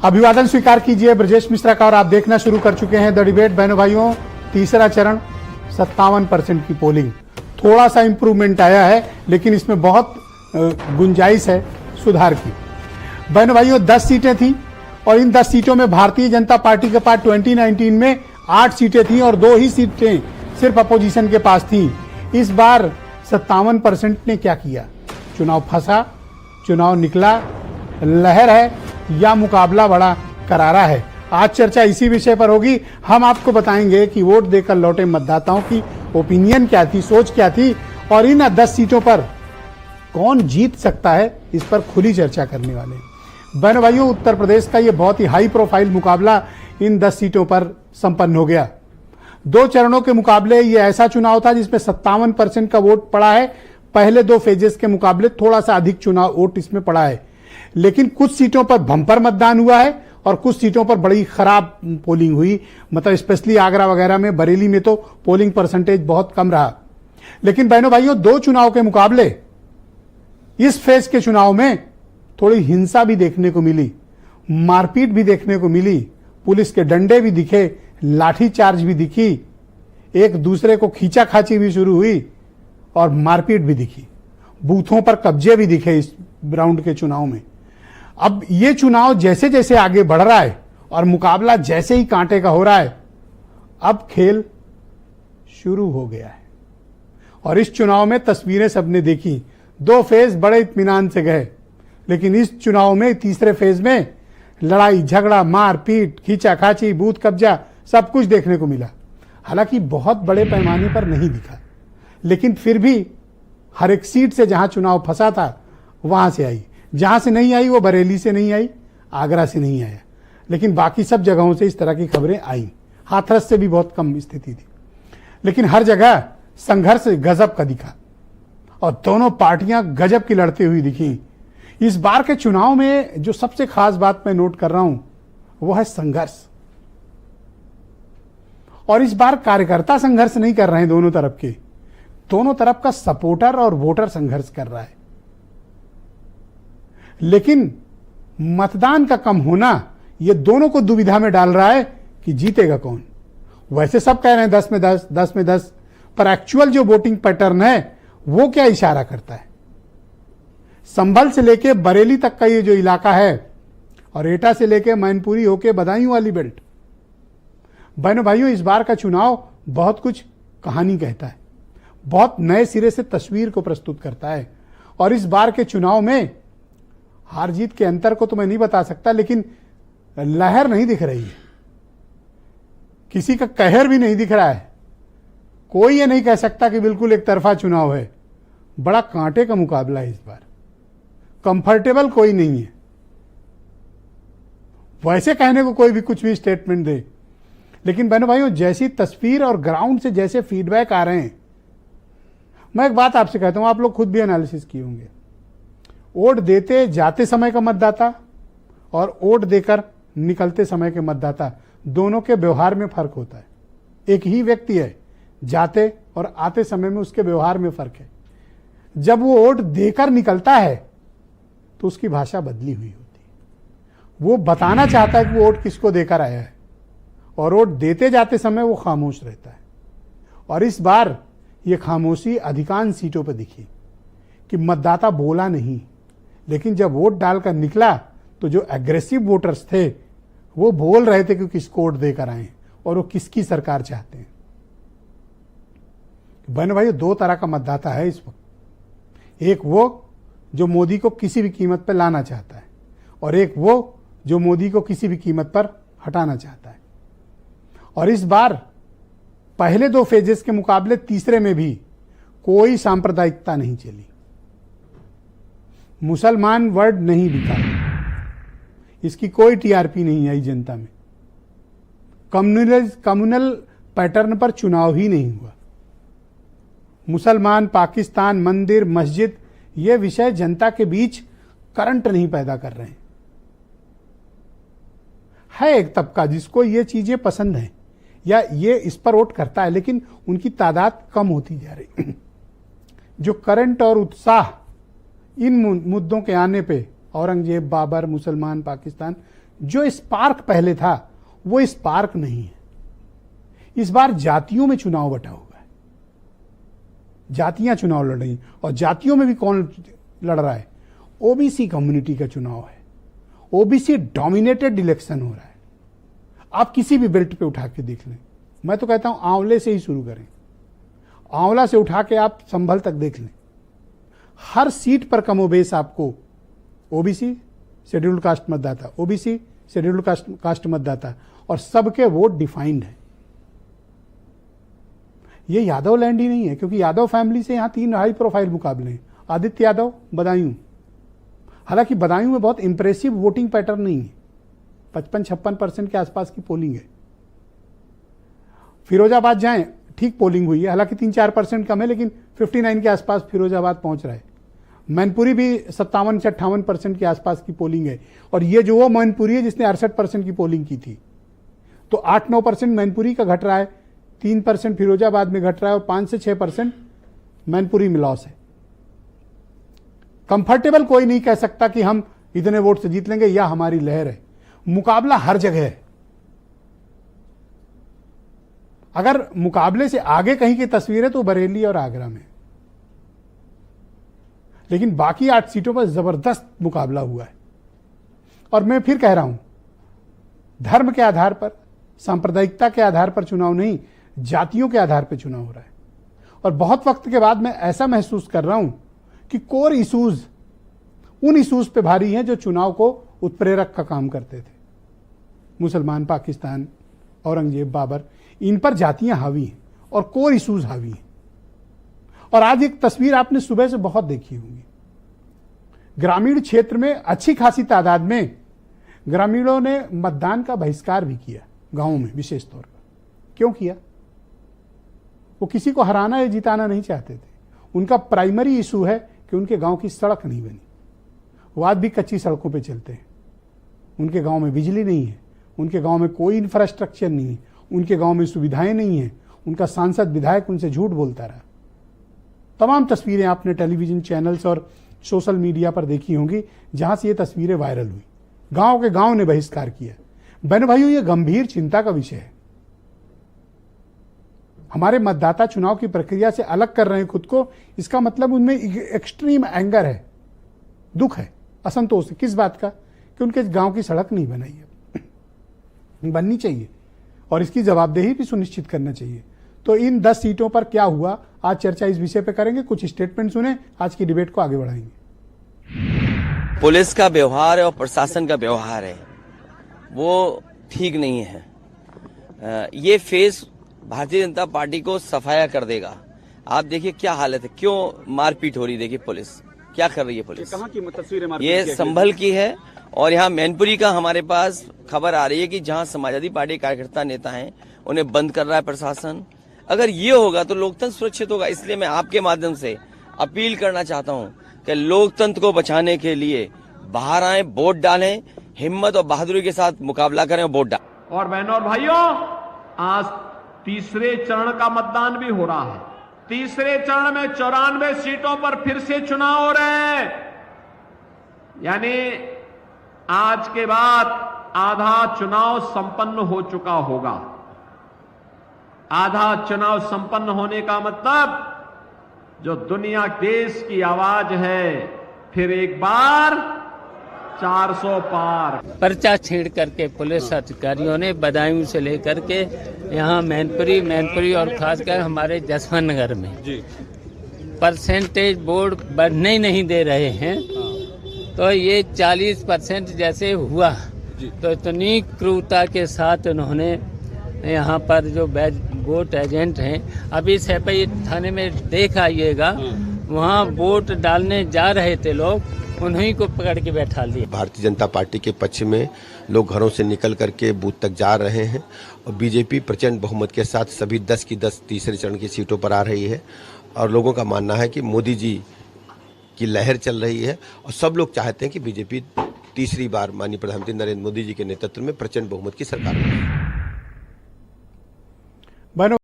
अभिवादन स्वीकार कीजिए ब्रजेश मिश्रा का और आप देखना शुरू कर चुके हैं द डिबेट। बहनों भाइयों, तीसरा चरण 57% की पोलिंग, थोड़ा सा इंप्रूवमेंट आया है लेकिन इसमें बहुत गुंजाइश है सुधार की। बहनों भाइयों, 10 सीटें थी और इन 10 सीटों में भारतीय जनता पार्टी के पास 2019 में 8 सीटें थी और 2 ही सीटें सिर्फ अपोजिशन के पास थी। इस बार 57% ने क्या किया? चुनाव फंसा, चुनाव निकला, लहर है या मुकाबला बड़ा करारा है? आज चर्चा इसी विषय पर होगी। हम आपको बताएंगे कि वोट देकर लौटे मतदाताओं की ओपिनियन क्या थी, सोच क्या थी और इन 10 सीटों पर कौन जीत सकता है, इस पर खुली चर्चा करने वाले हैं। बहनों भाइयों, उत्तर प्रदेश का ये बहुत ही हाई प्रोफाइल मुकाबला इन 10 सीटों पर संपन्न हो गया। 2 चरणों के मुकाबले ये ऐसा चुनाव था जिसमें 57% का वोट पड़ा है। पहले 2 फेजेस के मुकाबले थोड़ा सा अधिक चुनाव वोट इसमें पड़ा है, लेकिन कुछ सीटों पर बम्पर मतदान हुआ है और कुछ सीटों पर बड़ी खराब पोलिंग हुई। मतलब स्पेशली आगरा वगैरह में, बरेली में तो पोलिंग परसेंटेज बहुत कम रहा। लेकिन बहनों भाइयों, 2 चुनाव के मुकाबले इस फेज के चुनाव में थोड़ी हिंसा भी देखने को मिली, मारपीट भी देखने को मिली, पुलिस के डंडे भी दिखे, लाठीचार्ज भी दिखी, एक दूसरे को खींचाखाची भी शुरू हुई और मारपीट भी दिखी, बूथों पर कब्जे भी दिखे इस राउंड के चुनाव में। अब ये चुनाव जैसे जैसे आगे बढ़ रहा है और मुकाबला जैसे ही कांटे का हो रहा है, अब खेल शुरू हो गया है। और इस चुनाव में तस्वीरें सबने देखी, 2 फेज बड़े इत्मीनान से गए, लेकिन इस चुनाव में तीसरे फेज में लड़ाई झगड़ा, मारपीट, खींचाखाची, बूथ कब्जा सब कुछ देखने को मिला। हालांकि बहुत बड़े पैमाने पर नहीं दिखा, लेकिन फिर भी हर एक सीट से जहां चुनाव फंसा था वहां से आई। जहां से नहीं आई वो बरेली से नहीं आई, आगरा से नहीं आया, लेकिन बाकी सब जगहों से इस तरह की खबरें आई। हाथरस से भी बहुत कम स्थिति थी, लेकिन हर जगह संघर्ष गजब का दिखा और दोनों पार्टियां गजब की लड़ती हुई दिखी। इस बार के चुनाव में जो सबसे खास बात मैं नोट कर रहा हूं वो है संघर्ष। और इस बार कार्यकर्ता संघर्ष नहीं कर रहे हैं दोनों तरफ के, दोनों तरफ का सपोर्टर और वोटर संघर्ष कर रहा है। लेकिन मतदान का कम होना ये दोनों को दुविधा में डाल रहा है कि जीतेगा कौन। वैसे सब कह रहे हैं 10 में 10, 10 में 10, पर एक्चुअल जो वोटिंग पैटर्न है वो क्या इशारा करता है? संभल से लेके बरेली तक का ये जो इलाका है और एटा से लेके मैनपुरी होके बदायूं वाली बेल्ट, बहनों भाइयों, इस बार का चुनाव बहुत कुछ कहानी कहता है, बहुत नए सिरे से तस्वीर को प्रस्तुत करता है। और इस बार के चुनाव में हार जीत के अंतर को तो मैं नहीं बता सकता, लेकिन लहर नहीं दिख रही है, किसी का कहर भी नहीं दिख रहा है। कोई ये नहीं कह सकता कि बिल्कुल एक तरफा चुनाव है। बड़ा कांटे का मुकाबला है इस बार, कंफर्टेबल कोई नहीं है। वैसे कहने को कोई भी कुछ भी स्टेटमेंट दे, लेकिन बहनों भाइयों, जैसी तस्वीर और ग्राउंड से जैसे फीडबैक आ रहे हैं, मैं एक बात आपसे कहता हूं, आप लोग खुद भी एनालिसिस किए होंगे। वोट देते जाते समय का मतदाता और वोट देकर निकलते समय के मतदाता, दोनों के व्यवहार में फर्क होता है। एक ही व्यक्ति है, जाते और आते समय में उसके व्यवहार में फर्क है। जब वो वोट देकर निकलता है तो उसकी भाषा बदली हुई होती है। वो बताना चाहता है कि वो वोट किसको देकर आया है, और वोट देते जाते समय वो खामोश रहता है। और इस बार ये खामोशी अधिकांश सीटों पर दिखी कि मतदाता बोला नहीं, लेकिन जब वोट डालकर निकला तो जो एग्रेसिव वोटर्स थे वो बोल रहे थे कि किसको वोट देकर आए और वो किसकी सरकार चाहते हैं। बहनों भाई, 2 तरह का मतदाता है इस वक्त। एक वो जो मोदी को किसी भी कीमत पर लाना चाहता है, और एक वो जो मोदी को किसी भी कीमत पर हटाना चाहता है। और इस बार पहले 2 फेजेस के मुकाबले तीसरे में भी कोई सांप्रदायिकता नहीं चली, मुसलमान वर्ड नहीं बिका, इसकी कोई टीआरपी नहीं आई जनता में, कम्युनल पैटर्न पर चुनाव ही नहीं हुआ। मुसलमान, पाकिस्तान, मंदिर, मस्जिद, ये विषय जनता के बीच करंट नहीं पैदा कर रहे हैं। है एक तबका जिसको ये चीजें पसंद हैं या ये इस पर वोट करता है, लेकिन उनकी तादाद कम होती जा रही। जो करंट और उत्साह इन मुद्दों के आने पे, औरंगजेब, बाबर, मुसलमान, पाकिस्तान, जो स्पार्क पहले था वो स्पार्क नहीं है। इस बार जातियों में चुनाव बटा हुआ है, जातियां चुनाव लड़ रही, और जातियों में भी कौन लड़ रहा है? ओबीसी कम्युनिटी का चुनाव है। ओबीसी डोमिनेटेड इलेक्शन हो रहा है। आप किसी भी बेल्ट पे उठा के देख लें। मैं तो कहता हूं आंवले से ही शुरू करें, आंवला से उठा के आप संभल तक देख लें। हर सीट पर कमोबेश आपको ओबीसी शेड्यूल्ड कास्ट मतदाता, ओबीसी शेड्यूल्ड कास्ट मतदाता, और सबके वोट डिफाइंड है। ये यादव लैंड ही नहीं है, क्योंकि यादव फैमिली से यहां 3 हाई प्रोफाइल मुकाबले हैं। आदित्य यादव, बदायूं। हालांकि बदायूं में बहुत इंप्रेसिव वोटिंग पैटर्न नहीं है, 55-56% के आसपास की पोलिंग है। फिरोजाबाद जाएं, ठीक पोलिंग हुई है, हालांकि 3-4% कम है, लेकिन 59 के आसपास फिरोजाबाद पहुंच रहा है। मैनपुरी भी 57 से 58% के आसपास की पोलिंग है, और ये जो वो मैनपुरी है जिसने 68% की पोलिंग की थी, तो 8-9% मैनपुरी का घट रहा है, 3% फिरोजाबाद में घट रहा है, और 5 से 6% मैनपुरी में लॉस है। कंफर्टेबल कोई नहीं कह सकता कि हम इतने वोट से जीत लेंगे या हमारी लहर है। मुकाबला हर जगह है। अगर मुकाबले से आगे कहीं की तस्वीर है तो बरेली और आगरा में, लेकिन बाकी 8 सीटों पर जबरदस्त मुकाबला हुआ है। और मैं फिर कह रहा हूं, धर्म के आधार पर, सांप्रदायिकता के आधार पर चुनाव नहीं, जातियों के आधार पर चुनाव हो रहा है। और बहुत वक्त के बाद मैं ऐसा महसूस कर रहा हूं कि कोर इशूज उन इशूज पे भारी हैं जो चुनाव को उत्प्रेरक का काम करते थे। मुसलमान, पाकिस्तान, औरंगजेब, बाबर, इन पर जातियां हावी हैं और कोर इशूज हावी हैं। और आज एक तस्वीर आपने सुबह से बहुत देखी होगी, ग्रामीण क्षेत्र में अच्छी खासी तादाद में ग्रामीणों ने मतदान का बहिष्कार भी किया, गांवों में विशेष तौर पर। क्यों किया? वो किसी को हराना या जिताना नहीं चाहते थे। उनका प्राइमरी इशू है कि उनके गांव की सड़क नहीं बनी। वो आज भी कच्ची सड़कों पे चलते हैं। उनके गांव में बिजली नहीं है, उनके गांव में कोई इंफ्रास्ट्रक्चर नहीं है, उनके गांव में सुविधाएं नहीं है। उनका सांसद विधायक उनसे झूठ बोलता रहा। तमाम तस्वीरें आपने टेलीविजन चैनल्स और सोशल मीडिया पर देखी होंगी, जहां से ये तस्वीरें वायरल हुई। गांव के गांव ने बहिष्कार किया। बहनों भाइयों, ये गंभीर चिंता का विषय है। हमारे मतदाता चुनाव की प्रक्रिया से अलग कर रहे हैं खुद को, इसका मतलब उनमें एक्सट्रीम एंगर है, दुख है, असंतोष है। किस बात का? कि उनके गांव की सड़क नहीं बनाई है, बननी चाहिए, और इसकी जवाबदेही भी सुनिश्चित करना चाहिए। तो इन 10 सीटों पर क्या हुआ, आज चर्चा इस विषय पे करेंगे। कुछ स्टेटमेंट सुने, आज की डिबेट को आगे बढ़ाएंगे। पुलिस का व्यवहार और प्रशासन का व्यवहार है वो ठीक नहीं है। ये फेस भारतीय जनता पार्टी को सफाया कर देगा। आप देखिए क्या हालत है, क्यों मारपीट हो रही। देखिए पुलिस क्या कर रही है। पुलिस कहाँ की तस्वीरें? ये संभल की है, और यहाँ मैनपुरी का हमारे पास खबर आ रही है कि जहाँ समाजवादी पार्टी कार्यकर्ता नेता हैं उन्हें बंद कर रहा है प्रशासन। अगर ये होगा तो लोकतंत्र सुरक्षित होगा। इसलिए मैं आपके माध्यम से अपील करना चाहता हूँ कि लोकतंत्र को बचाने के लिए बाहर आए, वोट डालें, हिम्मत और बहादुरी के साथ मुकाबला करें और वोट डालें। और बहनों और भाइयों, आज तीसरे चरण का मतदान भी हो रहा है। तीसरे चरण में 94 सीटों पर फिर से चुनाव हो रहे हैं। यानी आज के बाद आधा चुनाव संपन्न हो चुका होगा। आधा चुनाव संपन्न होने का मतलब जो दुनिया देश की आवाज है, फिर एक बार 400 पार। पर्चा छेड़ करके पुलिस अधिकारियों ने बदायूं से लेकर के यहाँ मैनपुरी और खासकर हमारे जसवंत नगर में परसेंटेज वोट बढ़ने ही नहीं दे रहे हैं। तो ये 40% जैसे हुआ, तो इतनी क्रूरता के साथ उन्होंने यहाँ पर जो वोट एजेंट हैं, अभी सेपई थाने में देख आइएगा, वहाँ वोट डालने जा रहे थे लोग, उन्हीं को पकड़ के बैठा लिया। भारतीय जनता पार्टी के पक्ष में लोग घरों से निकल करके बूथ तक जा रहे हैं, और बीजेपी प्रचंड बहुमत के साथ सभी 10 की 10 तीसरे चरण की सीटों पर आ रही है। और लोगों का मानना है कि मोदी जी की लहर चल रही है, और सब लोग चाहते हैं कि बीजेपी तीसरी बार माननीय प्रधानमंत्री नरेंद्र मोदी जी के नेतृत्व में प्रचंड बहुमत की सरकार बने।